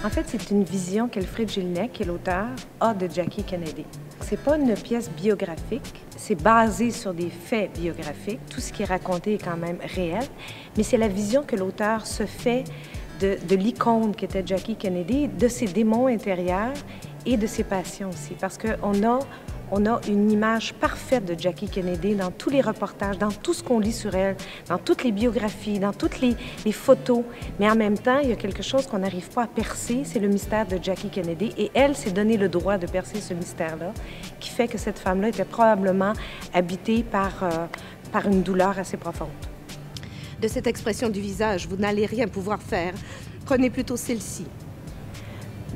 En fait, c'est une vision qu'Elfrid Jelinek, qui est l'auteur, a de Jackie Kennedy. C'est pas une pièce biographique, c'est basé sur des faits biographiques. Tout ce qui est raconté est quand même réel, mais c'est la vision que l'auteur se fait de l'icône qui était Jackie Kennedy, de ses démons intérieurs et de ses passions aussi, parce qu'on a une image parfaite de Jackie Kennedy dans tous les reportages, dans tout ce qu'on lit sur elle, dans toutes les biographies, dans toutes les photos. Mais en même temps, il y a quelque chose qu'on n'arrive pas à percer, c'est le mystère de Jackie Kennedy. Et elle s'est donné le droit de percer ce mystère-là, qui fait que cette femme-là était probablement habitée par une douleur assez profonde. De cette expression du visage, vous n'allez rien pouvoir faire. Prenez plutôt celle-ci.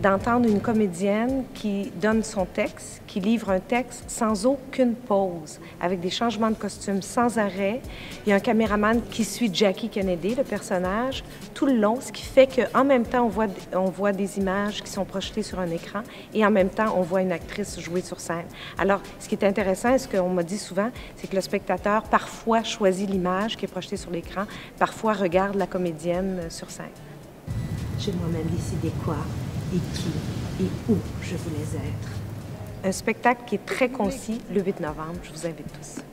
D'entendre une comédienne qui donne son texte, qui livre un texte sans aucune pause, avec des changements de costume sans arrêt. Il y a un caméraman qui suit Jackie Kennedy, le personnage, tout le long, ce qui fait qu'en même temps, on voit des images qui sont projetées sur un écran et en même temps, on voit une actrice jouer sur scène. Alors, ce qui est intéressant, et ce qu'on m'a dit souvent, c'est que le spectateur parfois choisit l'image qui est projetée sur l'écran, parfois regarde la comédienne sur scène. J'ai moi-même décidé quoi et qui et où je voulais être. Un spectacle qui est très concis le 8 novembre. Je vous invite tous.